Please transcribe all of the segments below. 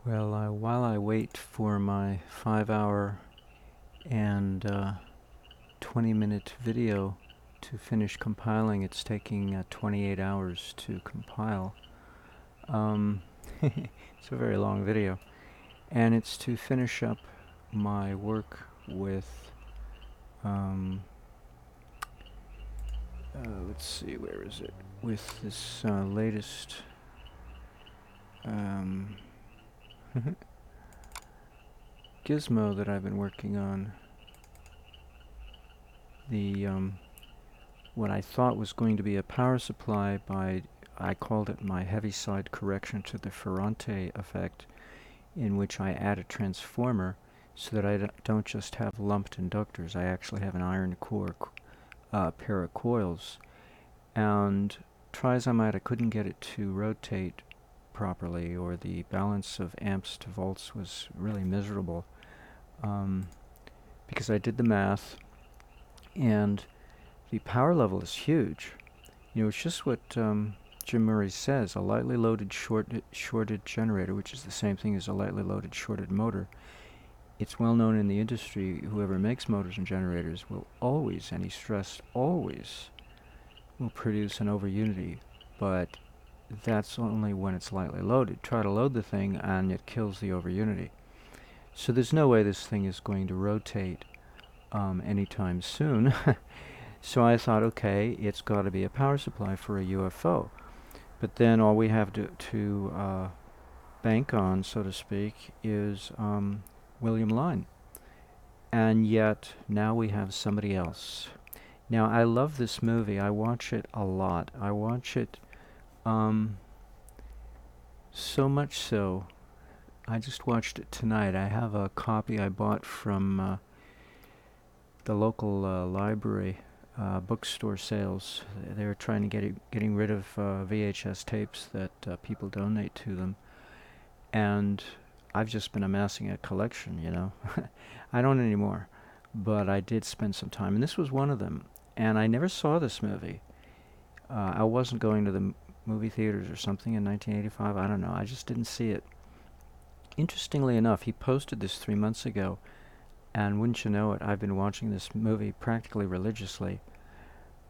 Well, while I wait for my 5 hour and 20-minute video to finish compiling, it's taking 28 hours to compile. Um, it's a very long video. And it's to finish up my work with, um, let's see, where is it? With this latest gizmo that I've been working on. The what I thought was going to be a power supply I called it my heaviside correction to the Ferrante effect, in which I add a transformer so that I don't just have lumped inductors. I actually have an iron core pair of coils. And try as I might, I couldn't get it to rotate properly, or the balance of amps to volts was really miserable, because I did the math, and the power level is huge. You know, it's just what Jim Murray says, a lightly loaded shorted generator, which is the same thing as a lightly loaded shorted motor. It's well known in the industry, whoever makes motors and generators will always, and he stressed always, will produce an overunity, but that's only when it's lightly loaded. Try to load the thing and it kills the overunity. So there's no way this thing is going to rotate anytime soon. So I thought, okay, it's got to be a power supply for a UFO. But then all we have to bank on, so to speak, is William Lyne. And yet now we have somebody else. Now, I love this movie. I watch it a lot. I watch it so much so, I just watched it tonight. I have a copy I bought from the local library bookstore sales. They're trying to getting rid of VHS tapes that people donate to them. And I've just been amassing a collection, you know. I don't anymore, but I did spend some time. And this was one of them. And I never saw this movie. I wasn't going to the movie theaters or something in 1985. I don't know. I just didn't see it. Interestingly enough, he posted this 3 months ago, and wouldn't you know it, I've been watching this movie practically religiously,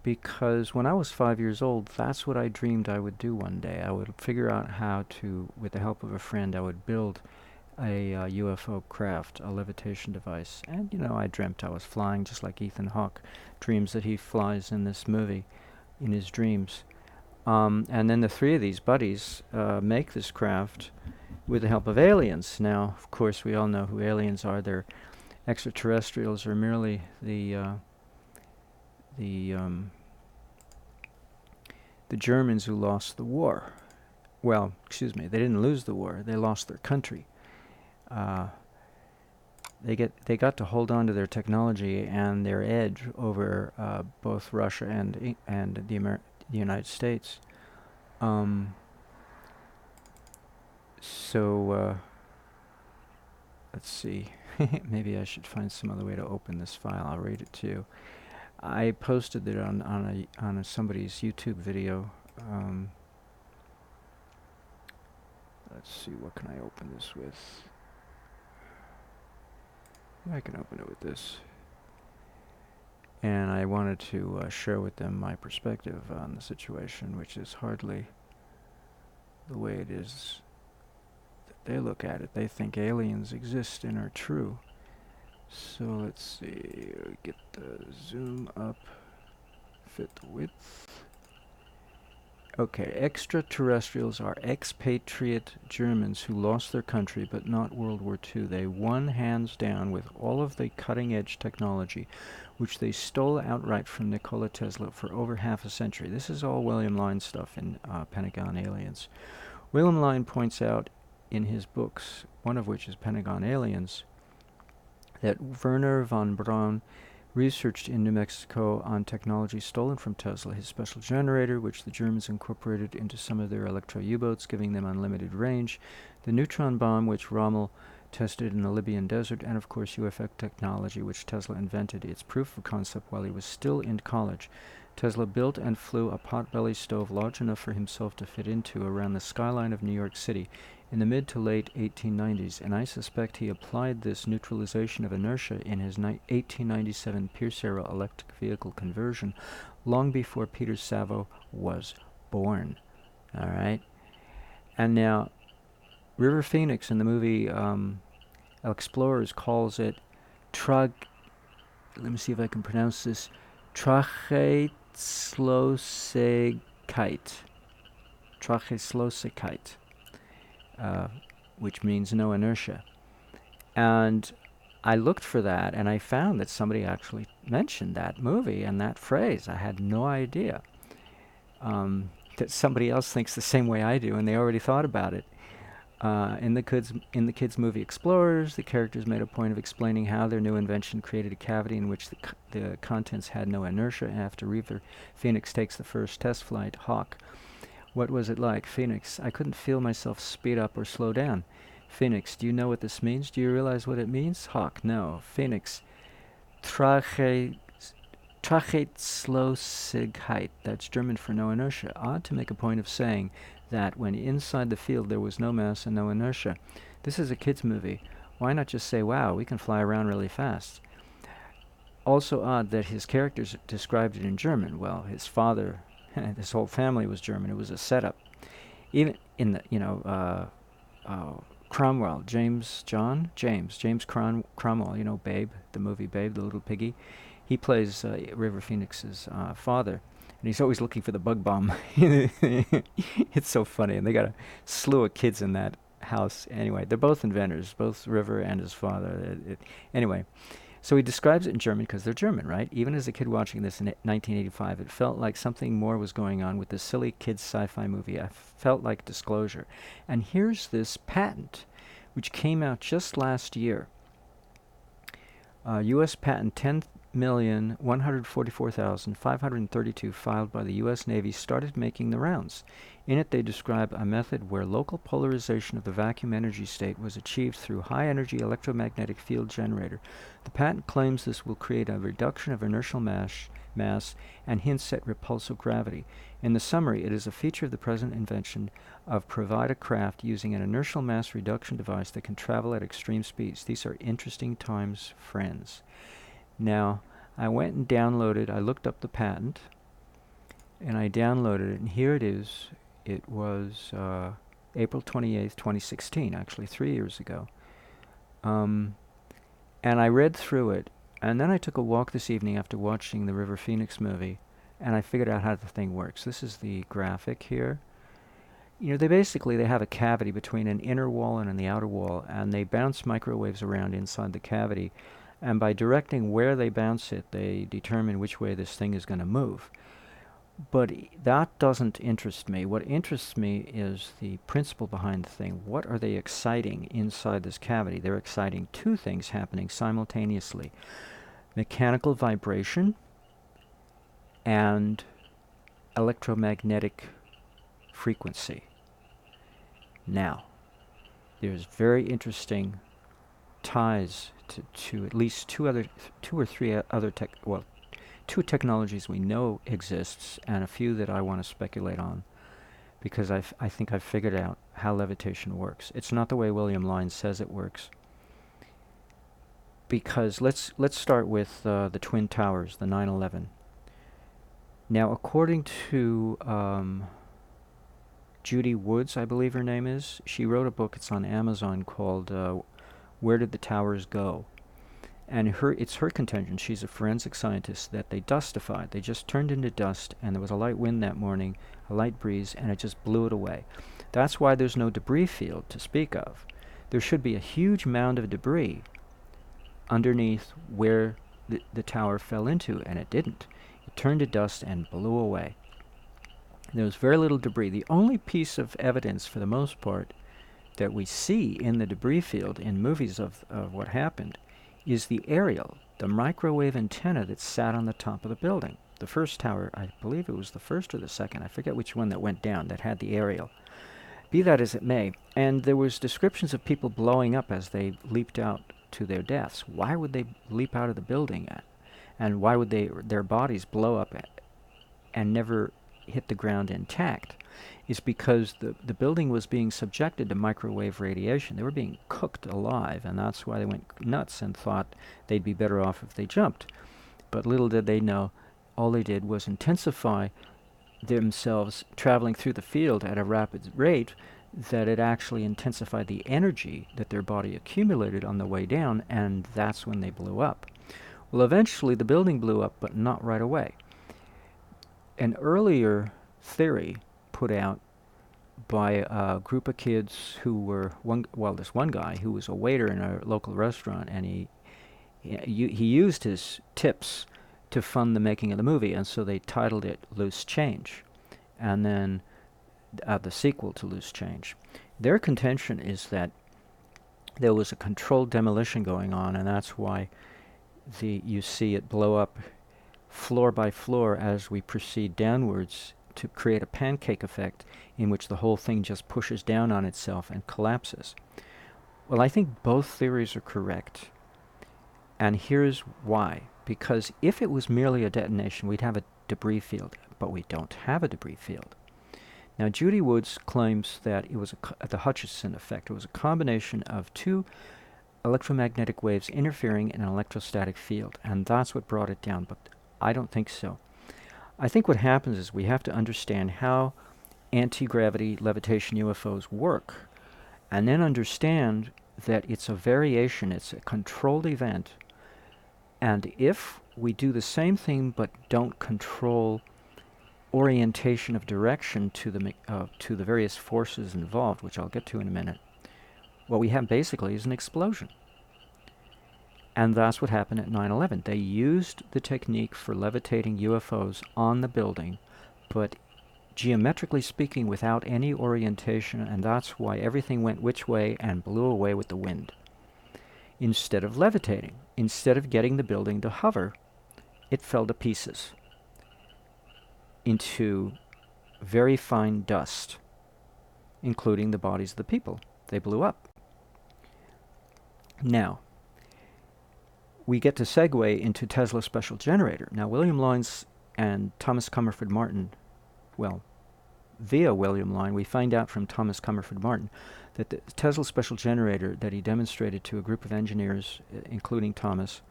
because when I was 5 years old, that's what I dreamed I would do one day. I would figure out how to, with the help of a friend, I would build a UFO craft, a levitation device. And, you know, I dreamt I was flying just like Ethan Hawke dreams that he flies in this movie, in his dreams. And then the three of these buddies make this craft with the help of aliens. Now, of course, we all know who aliens are. They're extraterrestrials, are merely the Germans who lost the war. Well, excuse me, they didn't lose the war. They lost their country. They got to hold on to their technology and their edge over both Russia and the United States. So let's see. Maybe I should find some other way to open this file. I'll read it to you. I posted it on somebody's YouTube video. Let's see, what can I open this with? I can open it with this. And I wanted to share with them my perspective on the situation, which is hardly the way it is that they look at it. They think aliens exist and are true. So let's see, get the zoom up, fit the width. Okay, extraterrestrials are expatriate Germans who lost their country, but not World War II. They won hands down with all of the cutting-edge technology, which they stole outright from Nikola Tesla for over half a century. This is all William Lyne stuff in Pentagon Aliens. William Lyne points out in his books, one of which is Pentagon Aliens, that Werner von Braun researched in New Mexico on technology stolen from Tesla, his special generator, which the Germans incorporated into some of their elektro-U-Boats, giving them unlimited range, the neutron bomb, which Rommel tested in the Libyan desert, and of course UFO technology, which Tesla invented its proof of concept while he was still in college. Tesla built and flew a potbelly stove large enough for himself to fit into around the skyline of New York City in the mid to late 1890s, and I suspect he applied this neutralization of inertia in his 1897 Pierce-era electric vehicle conversion long before Peter Savo was born. All right? And now, River Phoenix in the movie Explorers calls it let me see if I can pronounce this, Trachyslosegkeit. Trachyslosegkeit, which means no inertia. And I looked for that, and I found that somebody actually mentioned that movie and that phrase. I had no idea that somebody else thinks the same way I do, and they already thought about it. In the kids' movie Explorers, the characters made a point of explaining how their new invention created a cavity in which the contents had no inertia. After River Phoenix takes the first test flight, Hawk, what was it like? Phoenix, I couldn't feel myself speed up or slow down. Phoenix, do you know what this means? Do you realize what it means? Hawk, no. Phoenix, Trachyslosegkeit, that's German for no inertia. Odd to make a point of saying that when inside the field there was no mass and no inertia. This is a kid's movie. Why not just say, wow, we can fly around really fast? Also odd that his characters described it in German. Well, his father, his whole family was German. It was a setup. Even in the, Cromwell, James Cromwell, Babe, the movie Babe, the little piggy. He plays River Phoenix's father. And he's always looking for the bug bomb. It's so funny. And they got a slew of kids in that house. Anyway, they're both inventors, both River and his father. Anyway, so he describes it in German because they're German, right? Even as a kid watching this in 1985, it felt like something more was going on with this silly kids sci-fi movie. I felt like disclosure. And here's this patent, which came out just last year. U.S. patent 10,144,532 filed by the U.S. Navy started making the rounds. In it, they describe a method where local polarization of the vacuum energy state was achieved through high-energy electromagnetic field generator. The patent claims this will create a reduction of inertial mass and hints at repulsive gravity. In the summary, it is a feature of the present invention of provide a craft using an inertial mass reduction device that can travel at extreme speeds. These are interesting times, friends. Now, I went and I looked up the patent, and I downloaded it, and here it is. It was April 28th, 2016, actually 3 years ago. And I read through it, and then I took a walk this evening after watching the River Phoenix movie, and I figured out how the thing works. This is the graphic here. They have a cavity between an inner wall and the outer wall, and they bounce microwaves around inside the cavity. And by directing where they bounce it, they determine which way this thing is going to move. But that doesn't interest me. What interests me is the principle behind the thing. What are they exciting inside this cavity? They're exciting two things happening simultaneously. Mechanical vibration and electromagnetic frequency. Now, there's very interesting ties to at least two technologies we know exists, and a few that I want to speculate on, because I think I've figured out how levitation works. It's not the way William Lyne says it works. Because let's start with the Twin Towers, the 9/11. Now, according to Judy Woods, I believe her name is, she wrote a book, it's on Amazon, called Where Did the Towers Go? And it's her contention, she's a forensic scientist, that they dustified. They just turned into dust, and there was a light wind that morning, a light breeze, and it just blew it away. That's why there's no debris field to speak of. There should be a huge mound of debris underneath where the tower fell into, and it didn't. It turned to dust and blew away. There was very little debris. The only piece of evidence, for the most part, that we see in the debris field in movies of what happened is the aerial, the microwave antenna that sat on the top of the building. The first tower, I believe it was the first or the second, I forget which one that went down, that had the aerial. Be that as it may, and there was descriptions of people blowing up as they leaped out to their deaths. Why would they leap out of the building and why would their bodies blow up and never hit the ground intact? Is because the building was being subjected to microwave radiation. They were being cooked alive, and that's why they went nuts and thought they'd be better off if they jumped. But little did they know, all they did was intensify themselves traveling through the field at a rapid rate, that it actually intensified the energy that their body accumulated on the way down, and that's when they blew up. Well, eventually the building blew up, but not right away. An earlier theory put out by a group of kids who were this one guy who was a waiter in a local restaurant, and he used his tips to fund the making of the movie, and so they titled it Loose Change, and then the sequel to Loose Change. Their contention is that there was a controlled demolition going on, and that's why you see it blow up floor by floor as we proceed downwards to create a pancake effect in which the whole thing just pushes down on itself and collapses. Well, I think both theories are correct, and here's why. Because if it was merely a detonation, we'd have a debris field, but we don't have a debris field. Now, Judy Woods claims that it was the Hutchison effect. It was a combination of two electromagnetic waves interfering in an electrostatic field, and that's what brought it down, but I don't think so. I think what happens is we have to understand how anti-gravity levitation UFOs work, and then understand that it's a variation, it's a controlled event. And if we do the same thing but don't control orientation of direction to the various forces involved, which I'll get to in a minute, what we have basically is an explosion. And that's what happened at 9/11. They used the technique for levitating UFOs on the building, but geometrically speaking without any orientation, and that's why everything went which way and blew away with the wind. Instead of levitating, instead of getting the building to hover, it fell to pieces into very fine dust, including the bodies of the people. They blew up. Now, we get to segue into Tesla's special generator. Now, William Lyne and Thomas Comerford Martin, well, via William Lyne, we find out from Thomas Comerford Martin that the Tesla special generator that he demonstrated to a group of engineers, including Thomas,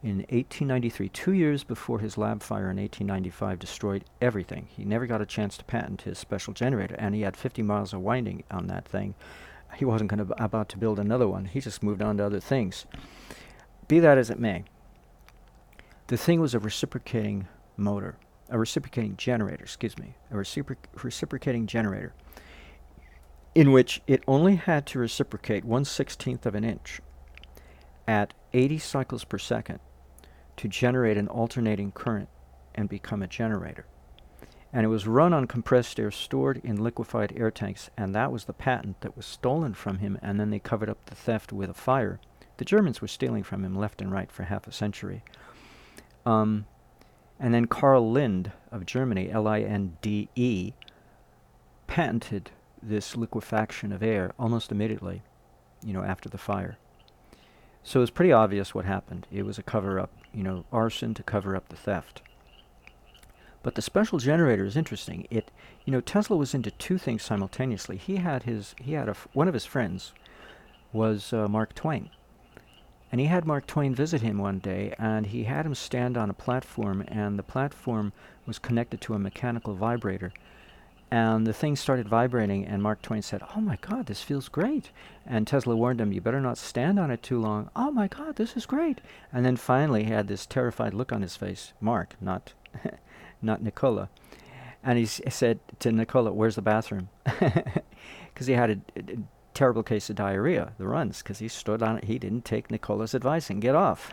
in 1893, 2 years before his lab fire in 1895, destroyed everything. He never got a chance to patent his special generator, and he had 50 miles of winding on that thing. He wasn't about to build another one. He just moved on to other things. Be that as it may, the thing was a reciprocating motor. A reciprocating generator, a reciprocating generator, in which it only had to reciprocate 1/16 of an inch at 80 cycles per second to generate an alternating current and become a generator. And it was run on compressed air stored in liquefied air tanks, and that was the patent that was stolen from him, and then they covered up the theft with a fire. The Germans were stealing from him left and right for half a century. And then Karl Linde of Germany, Linde, patented this liquefaction of air almost immediately, after the fire. So it was pretty obvious what happened. It was a cover-up, arson to cover up the theft. But the special generator is interesting. Tesla was into two things simultaneously. One of his friends was Mark Twain. And he had Mark Twain visit him one day, and he had him stand on a platform, and the platform was connected to a mechanical vibrator. And the thing started vibrating, and Mark Twain said, "Oh my God, this feels great." And Tesla warned him, "You better not stand on it too long." "Oh my God, this is great." And then finally he had this terrified look on his face, Mark, not Nikola. And he said to Nikola, "Where's the bathroom?" Because he had a terrible case of diarrhea, the runs, because he stood on it. He didn't take Nikola's advice and get off.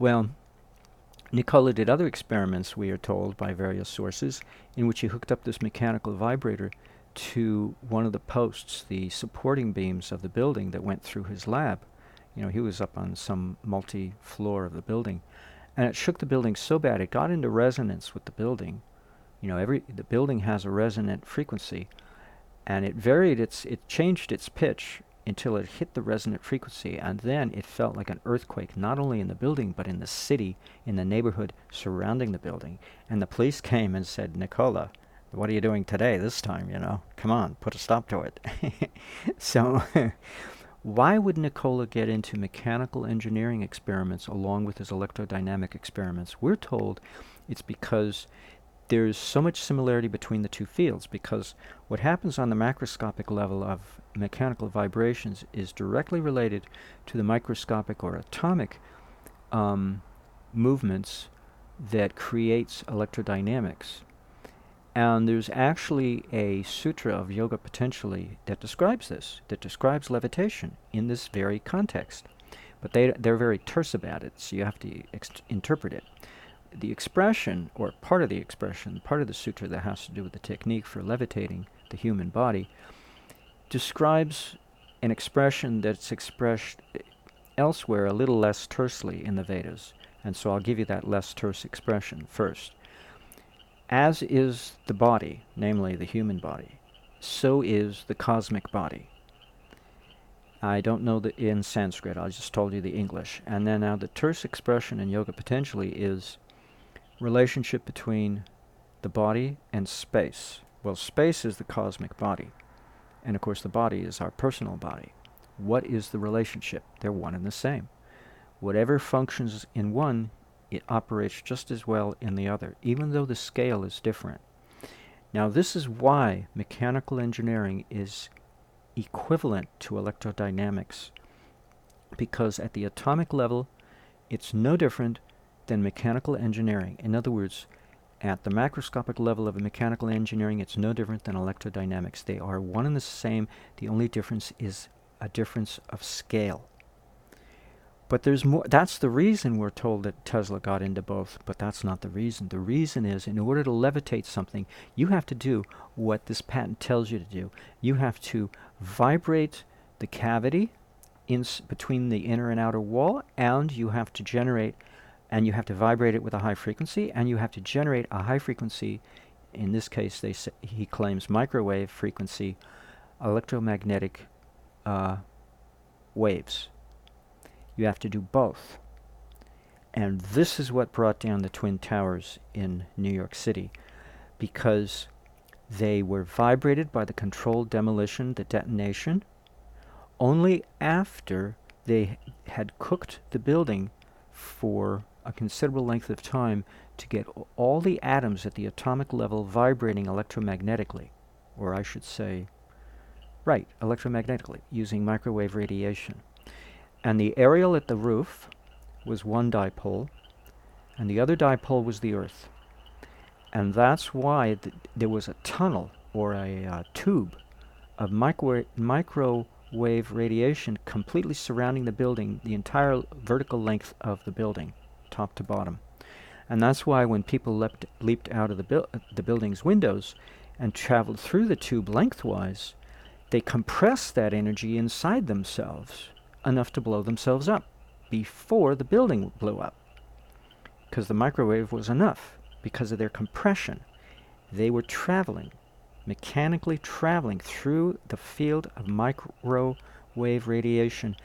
Well, Nikola did other experiments, we are told by various sources, in which he hooked up this mechanical vibrator to one of the posts, the supporting beams of the building that went through his lab. He was up on some multi-floor of the building, and it shook the building so bad it got into resonance with the building. The building has a resonant frequency, and it changed its pitch until it hit the resonant frequency, and then it felt like an earthquake, not only in the building, but in the city, in the neighborhood surrounding the building. And the police came and said, Nikola, what are you doing today, this time, Come on, put a stop to it. So, why would Nikola get into mechanical engineering experiments along with his electrodynamic experiments? We're told it's because there's so much similarity between the two fields, because what happens on the macroscopic level of mechanical vibrations is directly related to the microscopic or atomic movements that creates electrodynamics. And there's actually a sutra of Yoga Potentially that describes this, that describes levitation in this very context. But they're very terse about it, so you have to interpret it. The expression, or part of the expression, part of the sutra that has to do with the technique for levitating the human body, describes an expression that's expressed elsewhere a little less tersely in the Vedas. And so I'll give you that less terse expression first. As is the body, namely the human body, so is the cosmic body. I don't know in Sanskrit, I just told you the English. And then now the terse expression in Yoga Potentially is relationship between the body and space. Well, space is the cosmic body. And of course the body is our personal body. What is the relationship? They're one and the same. Whatever functions in one, it operates just as well in the other, even though the scale is different. Now this is why mechanical engineering is equivalent to electrodynamics, because at the atomic level it's no different than mechanical engineering. In other words, at the macroscopic level of mechanical engineering, it's no different than electrodynamics. They are one and the same. The only difference is a difference of scale. But there's more. That's the reason we're told that Tesla got into both, but that's not the reason. The reason is, in order to levitate something, you have to do what this patent tells you to do. You have to vibrate the cavity between the inner and outer wall, and you have to generate, and you have to vibrate it with a high frequency, and you have to generate a high frequency. In this case, he claims microwave frequency, electromagnetic waves. You have to do both. And this is what brought down the Twin Towers in New York City, because they were vibrated by the controlled demolition, the detonation, only after they had cooked the building for a considerable length of time to get all the atoms at the atomic level vibrating electromagnetically, or I should say, right, electromagnetically, using microwave radiation. And the aerial at the roof was one dipole, and the other dipole was the Earth. And that's why there was a tunnel, or a tube, of microwave radiation completely surrounding the building, the entire vertical length of the building, top to bottom. And that's why when people leaped out of the building's windows and traveled through the tube lengthwise, they compressed that energy inside themselves enough to blow themselves up before the building blew up, because the microwave was enough. Because of their compression, they were mechanically traveling through the field of microwave radiation,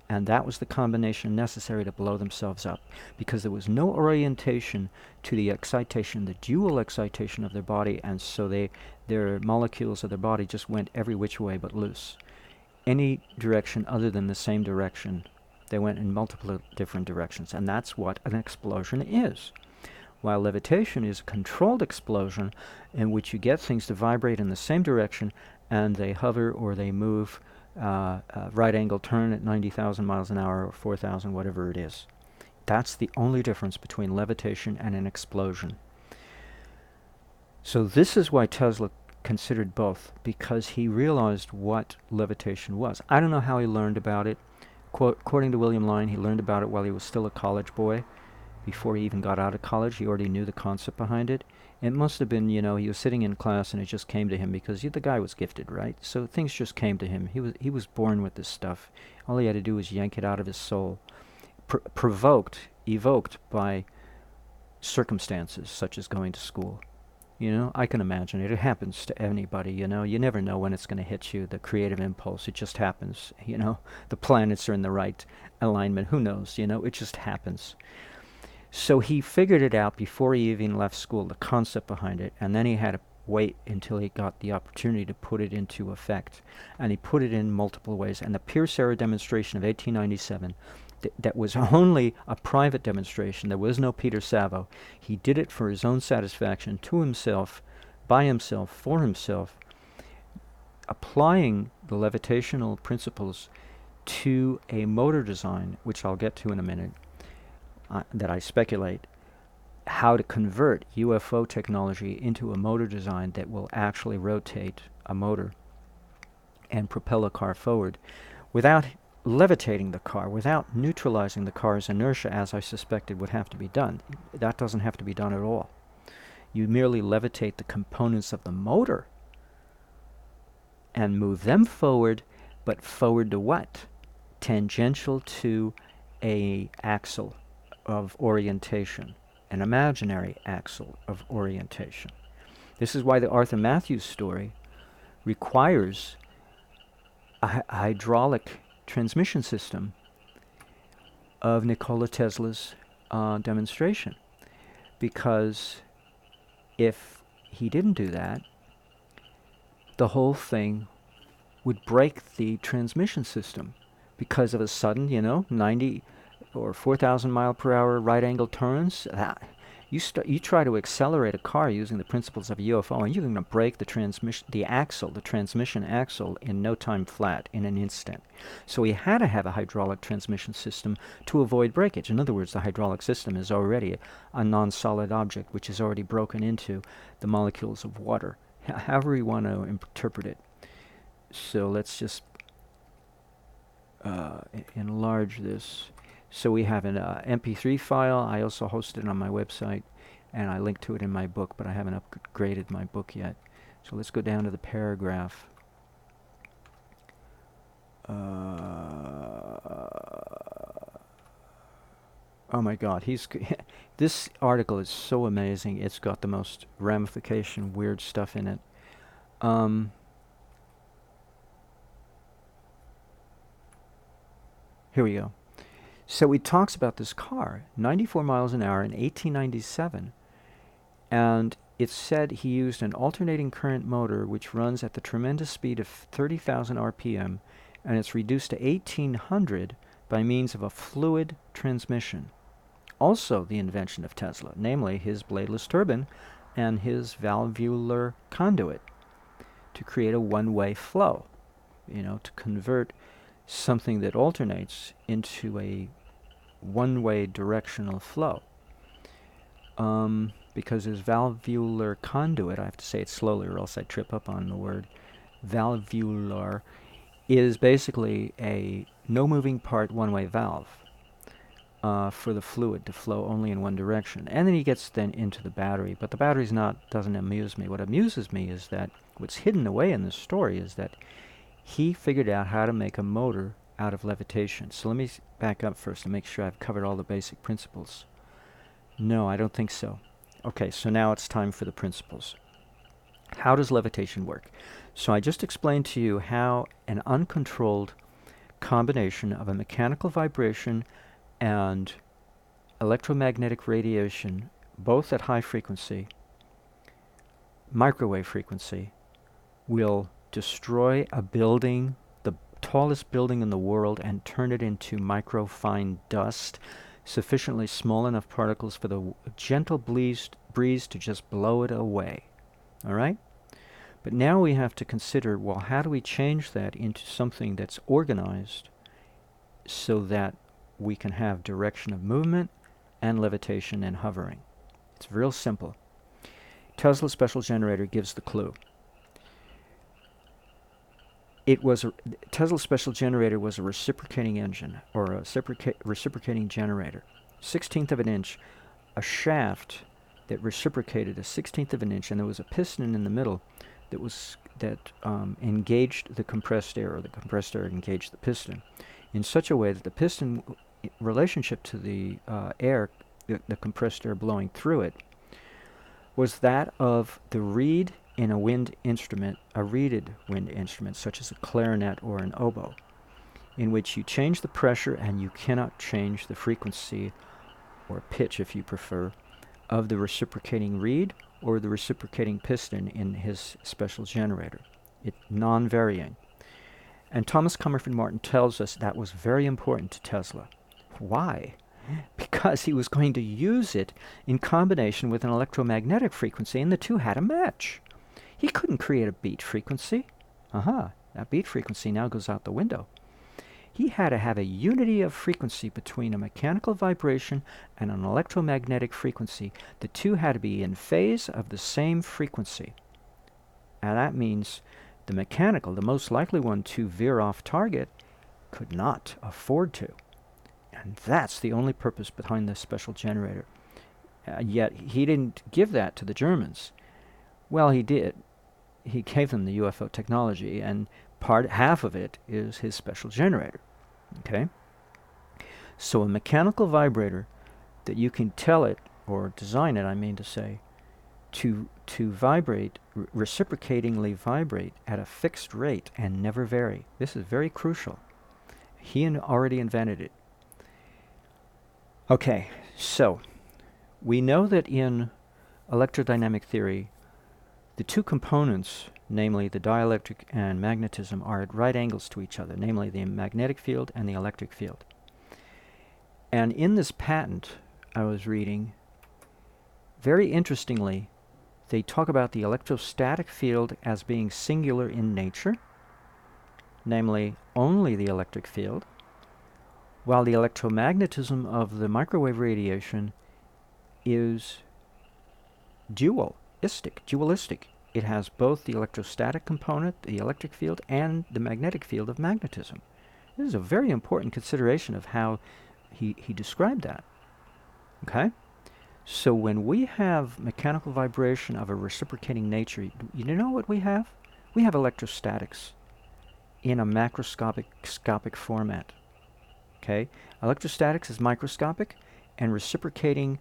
and that was the combination necessary to blow themselves up, because there was no orientation to the excitation, the dual excitation of their body, and so their molecules of their body just went every which way but loose. Any direction other than the same direction. They went in multiple different directions, and that's what an explosion is. While levitation is a controlled explosion in which you get things to vibrate in the same direction, and they hover or they move right angle turn at 90,000 miles an hour or 4,000, whatever it is. That's the only difference between levitation and an explosion. So this is why Tesla considered both, because he realized what levitation was. I don't know how he learned about it. According to William Lyne, he learned about it while he was still a college boy. Before he even got out of college, he already knew the concept behind it. It must have been, he was sitting in class and it just came to him, because the guy was gifted, right? So things just came to him. He was born with this stuff. All he had to do was yank it out of his soul. Evoked by circumstances such as going to school. You know, I can imagine it. It happens to anybody, you know. You never know when it's going to hit you, the creative impulse. It just happens, you know. The planets are in the right alignment. Who knows, you know? It just happens. So he figured it out before he even left school, the concept behind it, and then he had to wait until he got the opportunity to put it into effect. And he put it in multiple ways. And the Pierce Arrow demonstration of 1897, that was only a private demonstration. There was no Peter Savo. He did it for his own satisfaction, to himself, by himself, for himself, applying the levitational principles to a motor design, which I'll get to in a minute, that I speculate how to convert UFO technology into a motor design that will actually rotate a motor and propel a car forward without levitating the car, without neutralizing the car's inertia, as I suspected would have to be done. That doesn't have to be done at all. You merely levitate the components of the motor and move them forward, but forward to what? Tangential to a axle of orientation, an imaginary axle of orientation. This is why the Arthur Matthews story requires a hydraulic transmission system of Nikola Tesla's demonstration. Because if he didn't do that, the whole thing would break the transmission system because of a sudden, 90 or 4,000 mile per hour right angle turns. You try to accelerate a car using the principles of a UFO, and you're going to break the transmission axle in no time flat, in an instant. So he had to have a hydraulic transmission system to avoid breakage. In other words, the hydraulic system is already a non-solid object which is already broken into the molecules of water, however you want to interpret it. So let's just enlarge this. So we have an MP3 file. I also host it on my website, and I link to it in my book, but I haven't upgraded my book yet. So let's go down to the paragraph. Oh my God, this article is so amazing. It's got the most ramification, weird stuff in it. Here we go. So he talks about this car, 94 miles an hour in 1897, and it's said he used an alternating current motor which runs at the tremendous speed of 30,000 RPM, and it's reduced to 1800 by means of a fluid transmission. Also the invention of Tesla, namely his bladeless turbine and his valvular conduit to create a one-way flow, to convert something that alternates into a one-way directional flow. Because his valvular conduit, I have to say it slowly or else I trip up on the word, valvular, is basically a no moving part one-way valve for the fluid to flow only in one direction. And then he gets then into the battery, but the battery's doesn't amuse me. What amuses me is that what's hidden away in this story is that he figured out how to make a motor out of levitation. So let me back up first and make sure I've covered all the basic principles. No, I don't think so. Okay, so now it's time for the principles. How does levitation work? So I just explained to you how an uncontrolled combination of a mechanical vibration and electromagnetic radiation, both at high frequency, microwave frequency, will destroy a building, the tallest building in the world, and turn it into microfine dust, sufficiently small enough particles for the gentle breeze to just blow it away. All right? But now we have to consider, well, how do we change that into something that's organized so that we can have direction of movement and levitation and hovering? It's real simple. Tesla's special generator gives the clue. Tesla's special generator was a reciprocating engine, or a reciprocating generator. 1/16 of an inch, a shaft that reciprocated a 1/16 of an inch, and there was a piston in the middle that engaged the compressed air, or the compressed air engaged the piston, in such a way that the piston, relationship to the air, the compressed air blowing through it, was that of the reed in a wind instrument, a reeded wind instrument, such as a clarinet or an oboe, in which you change the pressure and you cannot change the frequency, or pitch if you prefer, of the reciprocating reed or the reciprocating piston in his special generator. It's non-varying. And Thomas Comerford Martin tells us that was very important to Tesla. Why? Because he was going to use it in combination with an electromagnetic frequency, and the two had a match. He couldn't create a beat frequency. That beat frequency now goes out the window. He had to have a unity of frequency between a mechanical vibration and an electromagnetic frequency. The two had to be in phase of the same frequency. And that means the mechanical, the most likely one to veer off target, could not afford to. And that's the only purpose behind this special generator. Yet he didn't give that to the Germans. Well, he did. He gave them the UFO technology, and half of it is his special generator. Okay? So a mechanical vibrator that you can tell it, or design it, I mean to say, to vibrate, reciprocatingly vibrate at a fixed rate and never vary. This is very crucial. He already invented it. Okay, so we know that in electrodynamic theory, the two components, namely the dielectric and magnetism, are at right angles to each other, namely the magnetic field and the electric field. And in this patent I was reading, very interestingly, they talk about the electrostatic field as being singular in nature, namely only the electric field, while the electromagnetism of the microwave radiation is dualistic. It has both the electrostatic component, the electric field, and the magnetic field of magnetism. This is a very important consideration of how he described that. Okay? So when we have mechanical vibration of a reciprocating nature, you know what we have? We have electrostatics in a macroscopic format. Okay? Electrostatics is microscopic, and reciprocating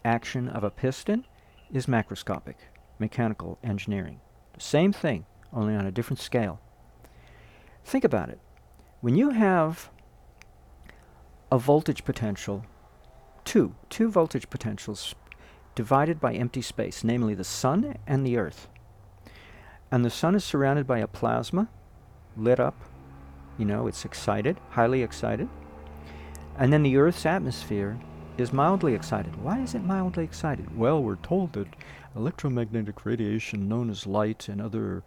action of a piston is macroscopic, mechanical engineering. Same thing, only on a different scale. Think about it. When you have a voltage potential, two voltage potentials divided by empty space, namely the sun and the earth, and the sun is surrounded by a plasma, lit up, it's excited, highly excited, and then the earth's atmosphere is mildly excited. Why is it mildly excited? Well, we're told that electromagnetic radiation known as light and other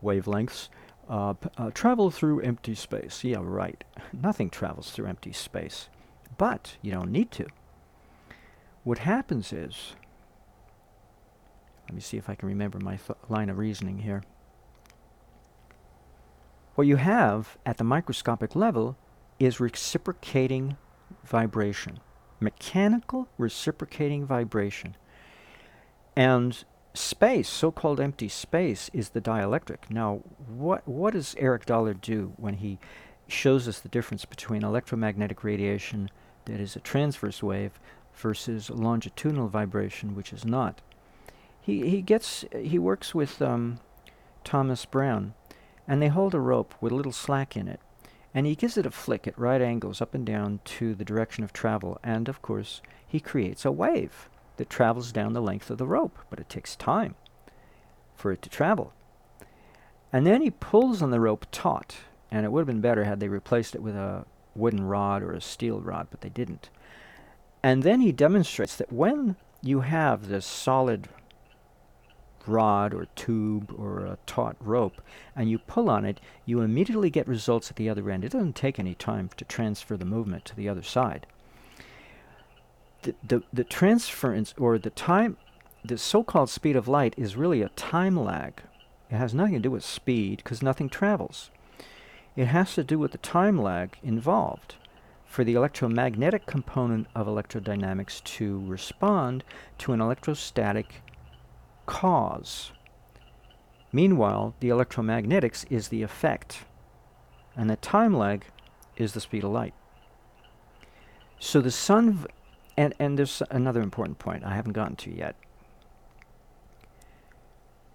wavelengths travel through empty space. Yeah, right. Nothing travels through empty space. But you don't need to. What happens is, let me see if I can remember my line of reasoning here. What you have at the microscopic level is reciprocating vibration, mechanical reciprocating vibration. And space, so-called empty space, is the dielectric. Now, what does Eric Dollard do when he shows us the difference between electromagnetic radiation that is a transverse wave versus longitudinal vibration, which is not? He works with Thomas Brown, and they hold a rope with a little slack in it, and he gives it a flick at right angles up and down to the direction of travel, and of course he creates a wave that travels down the length of the rope, but it takes time for it to travel. And then he pulls on the rope taut, and it would have been better had they replaced it with a wooden rod or a steel rod, but they didn't. And then he demonstrates that when you have this solid rod or tube or a taut rope and you pull on it, you immediately get results at the other end. It doesn't take any time to transfer the movement to the other side. The transference, or the time, the so-called speed of light, is really a time lag. It has nothing to do with speed because nothing travels. It has to do with the time lag involved for the electromagnetic component of electrodynamics to respond to an electrostatic cause. Meanwhile, the electromagnetics is the effect, and the time lag is the speed of light. So the sun, and there's another important point I haven't gotten to yet.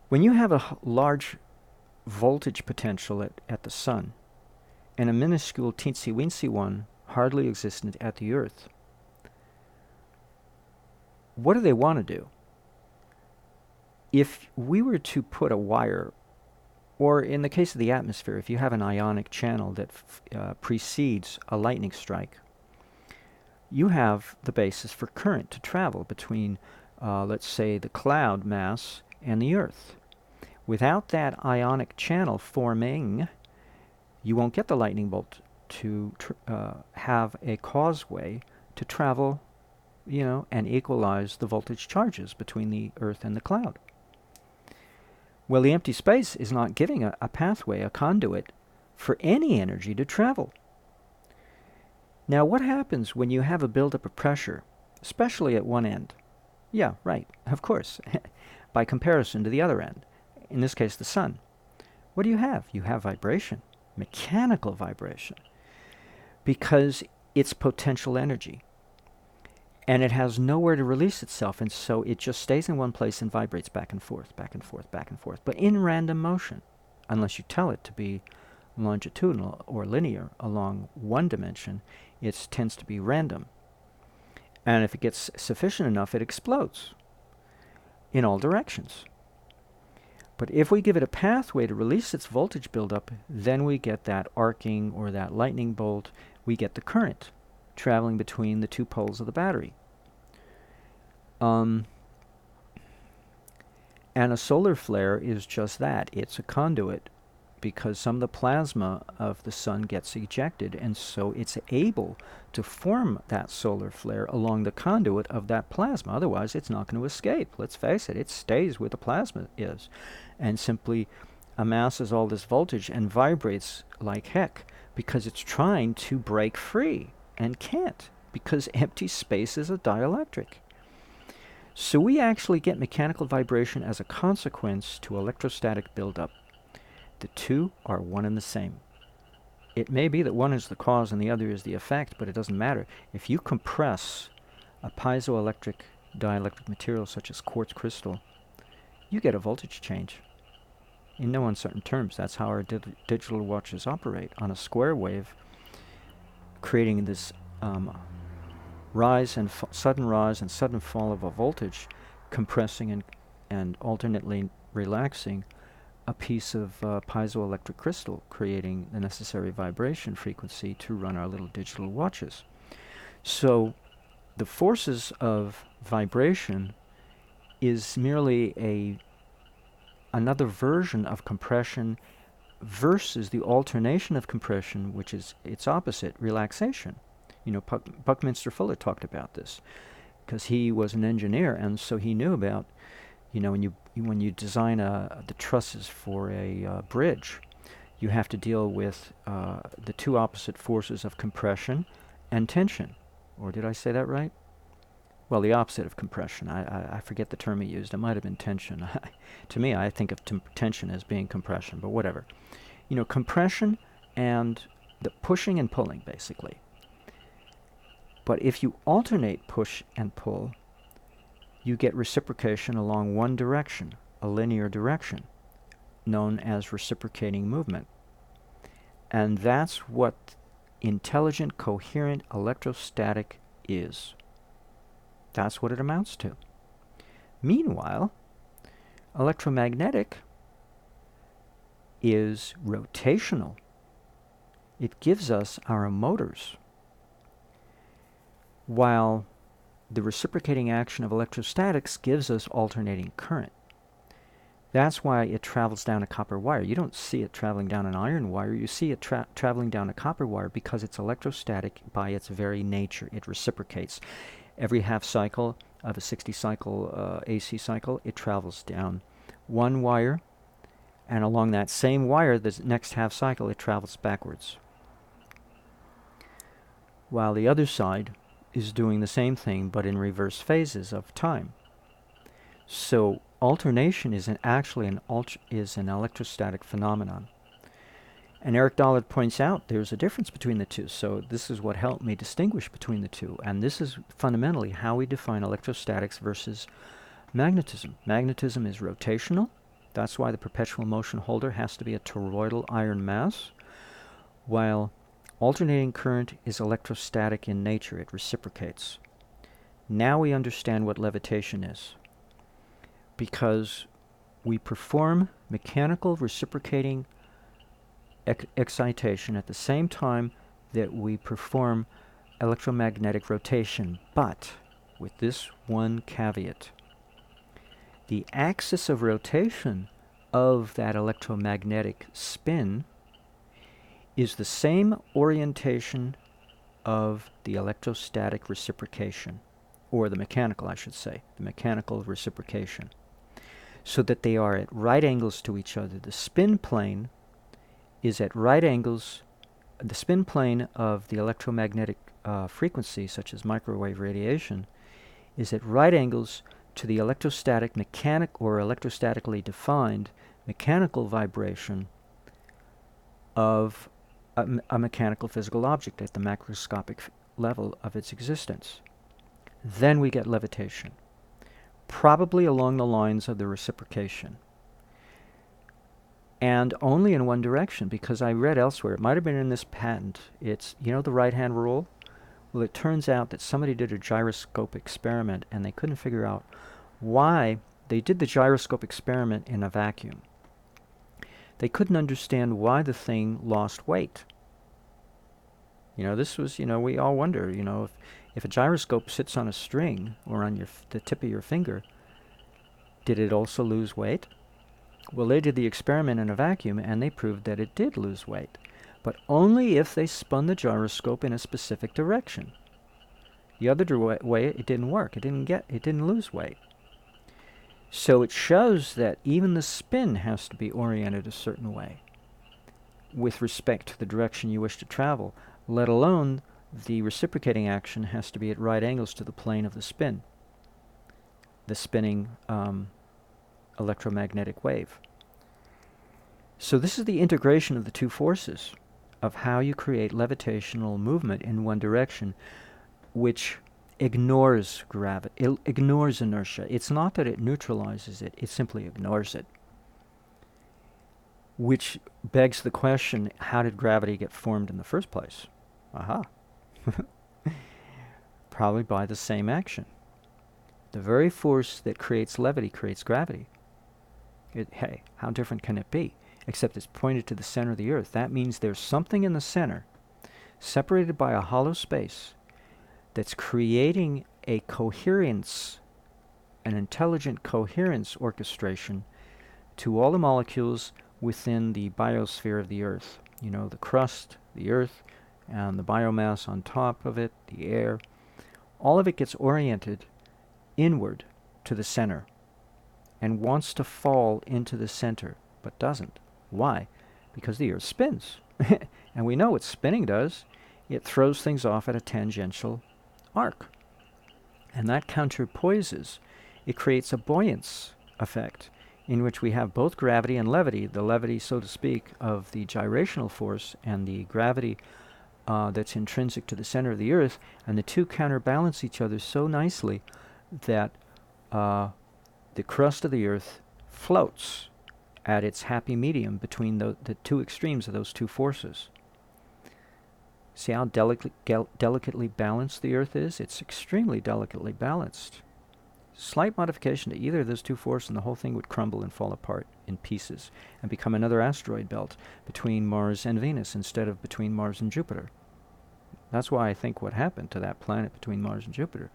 When you have a large voltage potential at the sun, and a minuscule teensy-weensy one hardly existent at the Earth, what do they want to do? If we were to put a wire, or in the case of the atmosphere, if you have an ionic channel that precedes a lightning strike, you have the basis for current to travel between, let's say, the cloud mass and the Earth. Without that ionic channel forming, you won't get the lightning bolt to have a causeway to travel, and equalize the voltage charges between the Earth and the cloud. Well, the empty space is not giving a pathway, a conduit, for any energy to travel. Now, what happens when you have a buildup of pressure, especially at one end? Yeah, right, of course, by comparison to the other end, in this case the sun. What do you have? You have vibration, mechanical vibration, because it's potential energy. And it has nowhere to release itself, and so it just stays in one place and vibrates back and forth, back and forth, back and forth, but in random motion, unless you tell it to be longitudinal or linear along one dimension. It tends to be random. And if it gets sufficient enough, it explodes in all directions. But if we give it a pathway to release its voltage buildup, then we get that arcing or that lightning bolt. We get the current traveling between the two poles of the battery. And a solar flare is just that. It's a conduit because some of the plasma of the sun gets ejected, and so it's able to form that solar flare along the conduit of that plasma. Otherwise, it's not going to escape. Let's face it, it stays where the plasma is and simply amasses all this voltage and vibrates like heck because it's trying to break free and can't, because empty space is a dielectric. So we actually get mechanical vibration as a consequence to electrostatic buildup. The two are one and the same. It may be that one is the cause and the other is the effect, but it doesn't matter. If you compress a piezoelectric dielectric material such as quartz crystal, you get a voltage change. In no uncertain terms, that's how our digital watches operate, on a square wave, creating this rise and sudden rise and sudden fall of a voltage, compressing and alternately relaxing a piece of piezoelectric crystal, creating the necessary vibration frequency to run our little digital watches. So the forces of vibration is merely another version of compression versus the alternation of compression, which is its opposite, relaxation. Buckminster Fuller talked about this because he was an engineer, and so he knew about, when you design the trusses for a bridge, you have to deal with the two opposite forces of compression and tension. Or did I say that right? Well, the opposite of compression. I forget the term he used. It might have been tension. To me, I think of tension as being compression, but whatever. Compression and the pushing and pulling, basically. But if you alternate push and pull, you get reciprocation along one direction, a linear direction, known as reciprocating movement. And that's what intelligent, coherent electrostatic is. That's what it amounts to. Meanwhile, electromagnetic is rotational. It gives us our motors, while the reciprocating action of electrostatics gives us alternating current. That's why it travels down a copper wire. You don't see it traveling down an iron wire. You see it traveling down a copper wire because it's electrostatic by its very nature. It reciprocates. Every half cycle of a 60-cycle AC cycle, it travels down one wire, and along that same wire, the next half cycle, it travels backwards. While the other side is doing the same thing, but in reverse phases of time. So alternation is actually an electrostatic phenomenon. And Eric Dollard points out there's a difference between the two. So this is what helped me distinguish between the two. And this is fundamentally how we define electrostatics versus magnetism. Magnetism is rotational. That's why the perpetual motion holder has to be a toroidal iron mass, while alternating current is electrostatic in nature. It reciprocates. Now we understand what levitation is, because we perform mechanical reciprocating excitation at the same time that we perform electromagnetic rotation, but with this one caveat. The axis of rotation of that electromagnetic spin is the same orientation of the electrostatic reciprocation, or the mechanical, I should say, the mechanical reciprocation, so that they are at right angles to each other. The spin plane is at right angles. The spin plane of the electromagnetic frequency, such as microwave radiation, is at right angles to the electrostatic mechanic or electrostatically defined mechanical vibration of a mechanical physical object at the macroscopic level of its existence. Then we get levitation, probably along the lines of the reciprocation. And only in one direction, because I read elsewhere, it might have been in this patent, it's, you know, the right-hand rule? Well, it turns out that somebody did a gyroscope experiment and they couldn't figure out why they did the gyroscope experiment in a vacuum. They couldn't understand why the thing lost weight. You know, this was, you know, we all wonder, you know, if a gyroscope sits on a string or on the tip of your finger, did it also lose weight? Well, they did the experiment in a vacuum, and they proved that it did lose weight, but only if they spun the gyroscope in a specific direction. The other way, it didn't work. It didn't lose weight. So it shows that even the spin has to be oriented a certain way with respect to the direction you wish to travel, let alone the reciprocating action has to be at right angles to the plane of the spin, the spinning electromagnetic wave. So this is the integration of the two forces of how you create levitational movement in one direction, which ignores gravity, it ignores inertia. It's not that it neutralizes it, it simply ignores it. Which begs the question, how did gravity get formed in the first place? Aha. Probably by the same action. The very force that creates levity creates gravity. Hey, how different can it be? Except it's pointed to the center of the Earth. That means there's something in the center, separated by a hollow space, that's creating a coherence, an intelligent coherence orchestration to all the molecules within the biosphere of the Earth. You know, the crust, the Earth, and the biomass on top of it, the air. All of it gets oriented inward to the center and wants to fall into the center, but doesn't. Why? Because the Earth spins. And we know what spinning does. It throws things off at a tangential arc. And that counterpoises. It creates a buoyance effect in which we have both gravity and levity, the levity, so to speak, of the gyrational force and the gravity that's intrinsic to the center of the Earth, and the two counterbalance each other so nicely that the crust of the Earth floats at its happy medium between the two extremes of those two forces. See how delicately balanced the Earth is? It's extremely delicately balanced. Slight modification to either of those two forces and the whole thing would crumble and fall apart in pieces and become another asteroid belt between Mars and Venus instead of between Mars and Jupiter. That's why I think what happened to that planet between Mars and Jupiter.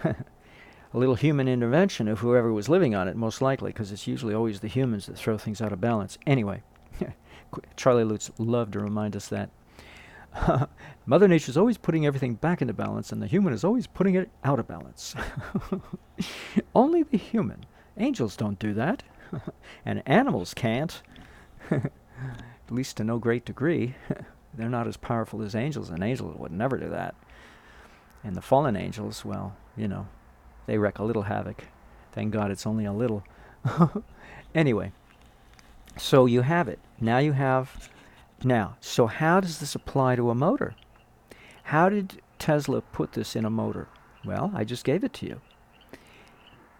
A little human intervention of whoever was living on it, most likely, because it's usually always the humans that throw things out of balance. Anyway, Charlie Lutz loved to remind us that Mother Nature's always putting everything back into balance, and the human is always putting it out of balance. Only the human. Angels don't do that. And animals can't. At least to no great degree. They're not as powerful as angels. An angel would never do that. And the fallen angels, well, you know, they wreak a little havoc. Thank God it's only a little. Anyway, so you have it. Now you have Now, so how does this apply to a motor? How did Tesla put this in a motor? Well, I just gave it to you.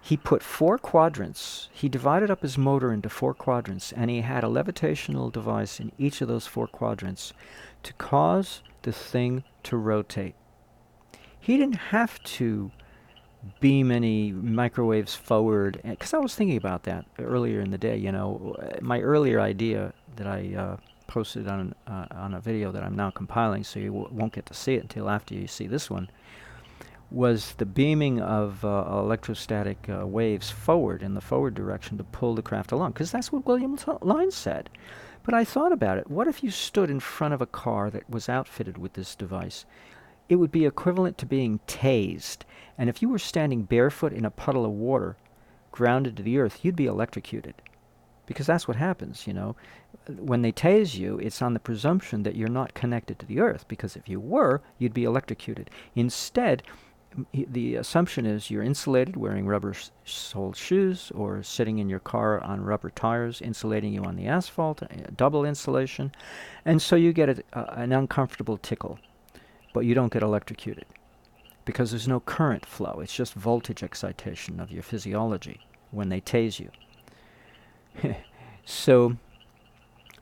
He put 4 quadrants. He divided up his motor into 4 quadrants, and he had a levitational device in each of those 4 quadrants to cause the thing to rotate. He didn't have to beam any microwaves forward, because I was thinking about that earlier in the day. You know, my earlier idea that I posted on a video that I'm now compiling, so you won't get to see it until after you see this one, was the beaming of electrostatic waves forward in the forward direction to pull the craft along, because that's what William Lyne said. But I thought about it. What if you stood in front of a car that was outfitted with this device? It would be equivalent to being tased. And if you were standing barefoot in a puddle of water, grounded to the earth, you'd be electrocuted. Because that's what happens, you know. When they tase you, it's on the presumption that you're not connected to the earth, because if you were, you'd be electrocuted. Instead, the assumption is you're insulated, wearing rubber-soled shoes, or sitting in your car on rubber tires, insulating you on the asphalt, double insulation, and so you get an uncomfortable tickle, but you don't get electrocuted, because there's no current flow. It's just voltage excitation of your physiology when they tase you. So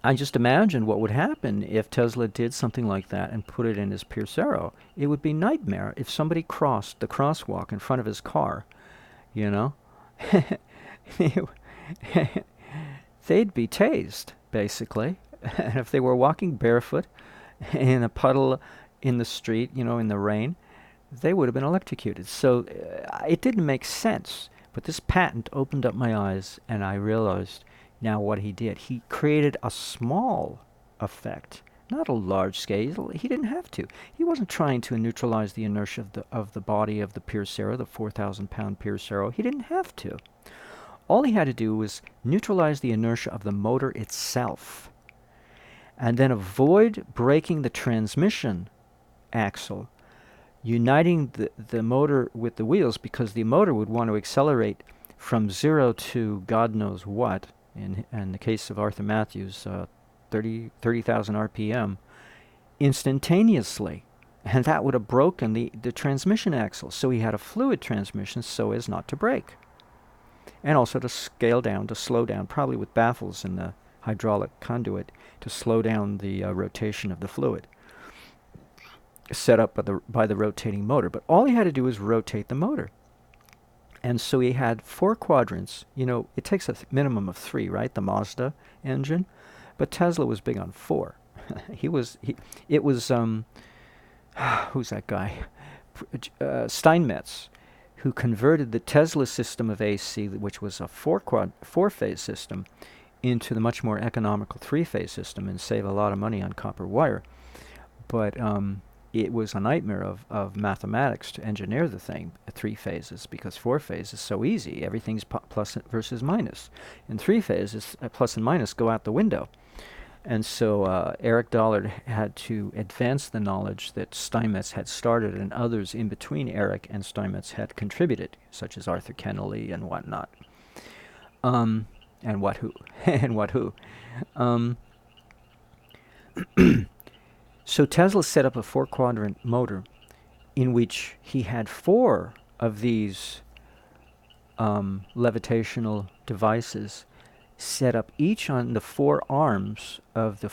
I just imagined what would happen if Tesla did something like that and put it in his Pierce Arrow. It would be nightmare if somebody crossed the crosswalk in front of his car, you know. They'd be tased, basically. And if they were walking barefoot in a puddle in the street, you know, in the rain, they would have been electrocuted. So it didn't make sense. But this patent opened up my eyes, and I realized now what he did. He created a small effect, not a large scale. He didn't have to. He wasn't trying to neutralize the inertia of the body of the Pierce Arrow, the 4,000-pound Pierce Arrow. He didn't have to. All he had to do was neutralize the inertia of the motor itself, and then avoid breaking the transmission axle, uniting the motor with the wheels, because the motor would want to accelerate from 0 to God knows what. In the case of Arthur Matthews, 30,000 RPM, instantaneously. And that would have broken the transmission axle. So he had a fluid transmission so as not to break. And also to scale down, to slow down, probably with baffles in the hydraulic conduit, to slow down the rotation of the fluid, set up by the rotating motor. But all he had to do was rotate the motor. And so he had 4 quadrants. You know, it takes a minimum of 3, right? The Mazda engine. But Tesla was big on 4. Who's that guy? Steinmetz, who converted the Tesla system of AC, which was a 4-phase system, into the much more economical 3-phase system, and save a lot of money on copper wire. But it was a nightmare of mathematics to engineer the thing, 3 phases, because 4 phases is so easy. Everything's plus versus minus. In 3 phases, plus and minus go out the window. And so Eric Dollard had to advance the knowledge that Steinmetz had started, and others in between Eric and Steinmetz had contributed, such as Arthur Kennelly and whatnot. And what who. So Tesla set up a 4-quadrant motor in which he had 4 of these levitational devices set up each on the 4 arms of the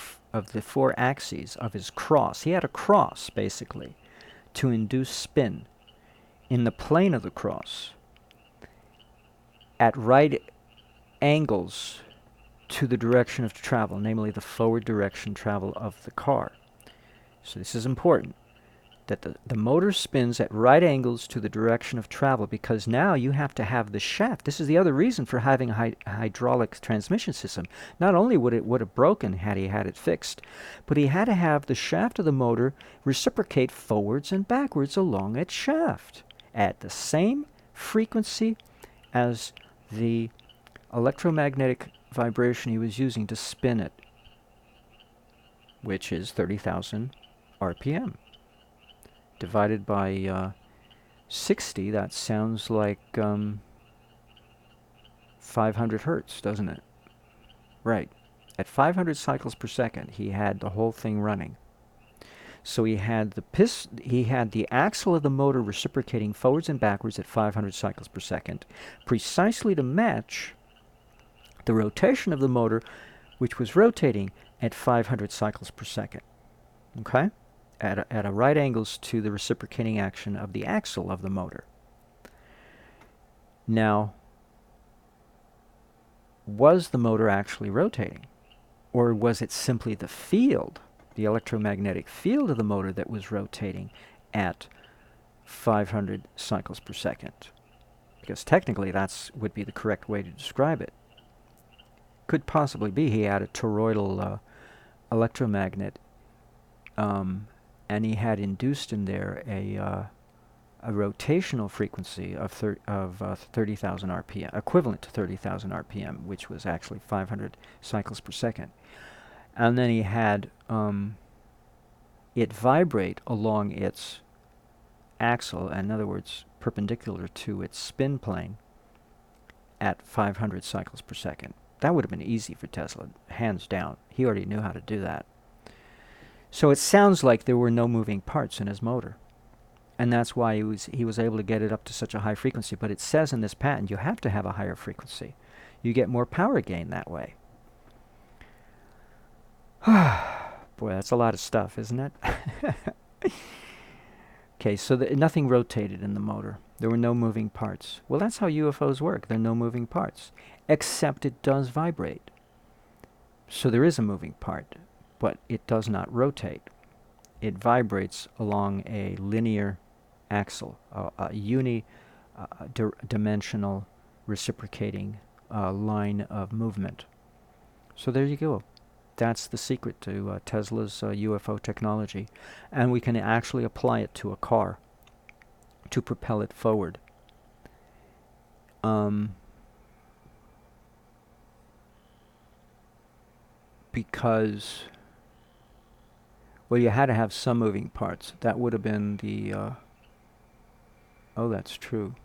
4 axes of his cross. He had a cross, basically, to induce spin in the plane of the cross at right angles to the direction of travel, namely the forward direction travel of the car. So this is important, that the motor spins at right angles to the direction of travel, because now you have to have the shaft. This is the other reason for having a hydraulic transmission system. Not only would it have broken had he had it fixed, but he had to have the shaft of the motor reciprocate forwards and backwards along its shaft at the same frequency as the electromagnetic vibration he was using to spin it, which is 30,000 RPM. Divided by 60, that sounds like 500 hertz, doesn't it? Right. At 500 cycles per second, he had the whole thing running. So he had the axle of the motor reciprocating forwards and backwards at 500 cycles per second, precisely to match the rotation of the motor, which was rotating at 500 cycles per second. Okay? At a right angles to the reciprocating action of the axle of the motor. Now, was the motor actually rotating? Or was it simply the field, the electromagnetic field of the motor, that was rotating at 500 cycles per second? Because technically that would be the correct way to describe it. Could possibly be he had a toroidal electromagnet, and he had induced in there a rotational frequency of 30,000 RPM, equivalent to 30,000 RPM, which was actually 500 cycles per second. And then he had it vibrate along its axle, in other words, perpendicular to its spin plane, at 500 cycles per second. That would have been easy for Tesla, hands down. He already knew how to do that. So it sounds like there were no moving parts in his motor. And that's why he was able to get it up to such a high frequency. But it says in this patent you have to have a higher frequency. You get more power gain that way. Boy, that's a lot of stuff, isn't it? Okay, so nothing rotated in the motor. There were no moving parts. Well, that's how UFOs work. There are no moving parts. Except it does vibrate. So there is a moving part, but it does not rotate. It vibrates along a linear axle, a unidimensional reciprocating line of movement. So there you go. That's the secret to Tesla's UFO technology. And we can actually apply it to a car to propel it forward. Because, well, you had to have some moving parts. That would have been the... oh, that's true.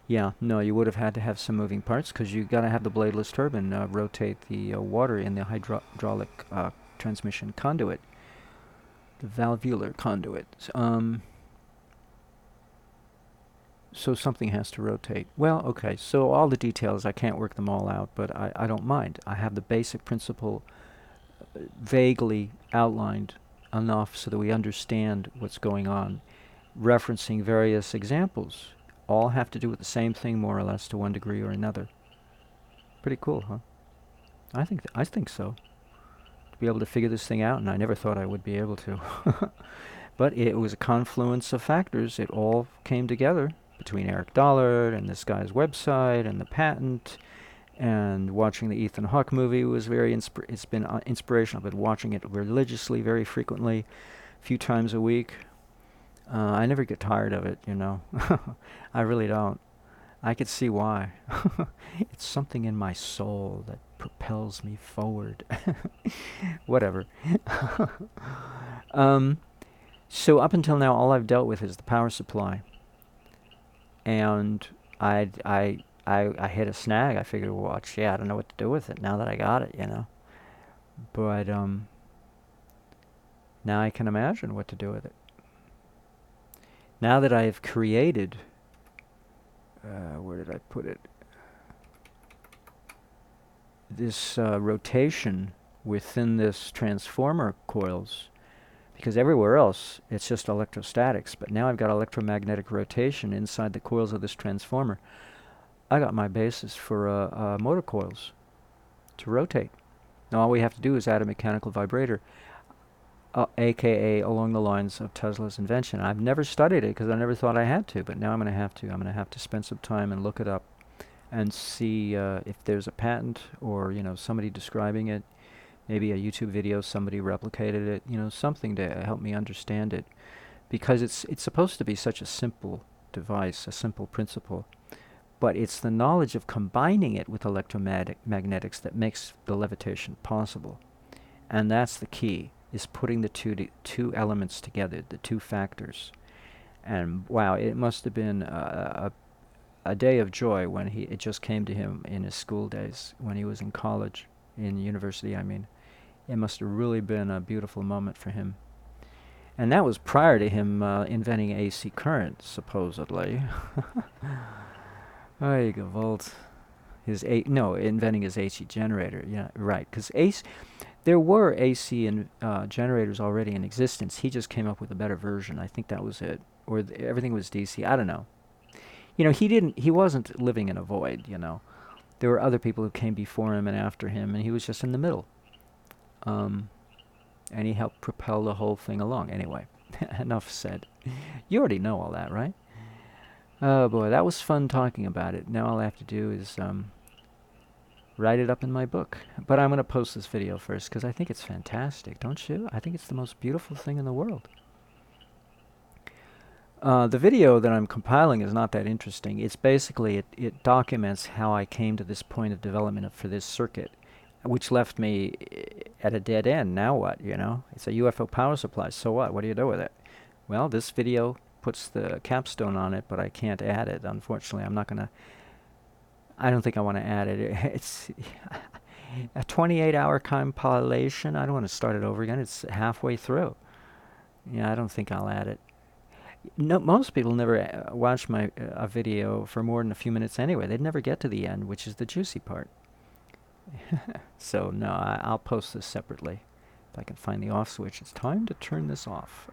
Yeah, no, you would have had to have some moving parts because you got to have the bladeless turbine rotate the water in the hydraulic transmission conduit, the valvular conduit. So something has to rotate. Well, okay, so all the details, I can't work them all out, but I don't mind. I have the basic principle vaguely outlined enough so that we understand what's going on, referencing various examples. All have to do with the same thing, more or less, to one degree or another. Pretty cool, huh? I think so. To be able to figure this thing out, and I never thought I would be able to. But it was a confluence of factors. It all came together between Eric Dollard and this guy's website and the patent, and watching the Ethan Hawke movie was very it's been inspirational. I've been watching it religiously, very frequently, a few times a week. I never get tired of it, you know. I really don't. I could see why. It's something in my soul that propels me forward. Whatever. So up until now, all I've dealt with is the power supply. And I hit a snag. I figured, well, gee, I don't know what to do with it now that I got it, you know. But now I can imagine what to do with it. Now that I've created, where did I put it? This rotation within this transformer coils, because everywhere else it's just electrostatics, but now I've got electromagnetic rotation inside the coils of this transformer. I got my basis for motor coils to rotate. Now all we have to do is add a mechanical vibrator. AKA along the lines of Tesla's invention. I've never studied it because I never thought I had to, but now I'm going to have to. I'm going to have to spend some time and look it up and see if there's a patent or, you know, somebody describing it, maybe a YouTube video, somebody replicated it, you know, something to help me understand it, because it's supposed to be such a simple device, a simple principle, but it's the knowledge of combining it with electromagnetics that makes the levitation possible, and that's the key. Is putting the two elements together, the two factors. And wow, it must have been a a day of joy when it just came to him in his school days, when he was in college, in university, I mean. It must have really been a beautiful moment for him. And that was prior to him inventing AC current, supposedly. Oy Gewalt. Inventing his AC generator. Yeah, right. Because there were AC generators already in existence. He just came up with a better version. I think that was it. Or everything was DC. I don't know. You know, he wasn't living in a void, you know. There were other people who came before him and after him, and he was just in the middle. And he helped propel the whole thing along. Anyway, enough said. You already know all that, right? Oh boy, that was fun talking about it. Now all I have to do is write it up in my book. But I'm going to post this video first because I think it's fantastic, don't you? I think it's the most beautiful thing in the world. The video that I'm compiling is not that interesting. It's basically, it documents how I came to this point of development for this circuit, which left me at a dead end. Now what, you know? It's a UFO power supply, so what? What do you do with it? Well, this video puts the capstone on it, but I can't add it, unfortunately. I don't think I want to add it. It's a 28-hour compilation. I don't want to start it over again. It's halfway through. Yeah, I don't think I'll add it. No, most people never watch a video for more than a few minutes anyway. They'd never get to the end, which is the juicy part. So, no, I'll post this separately. If I can find the off switch. It's time to turn this off.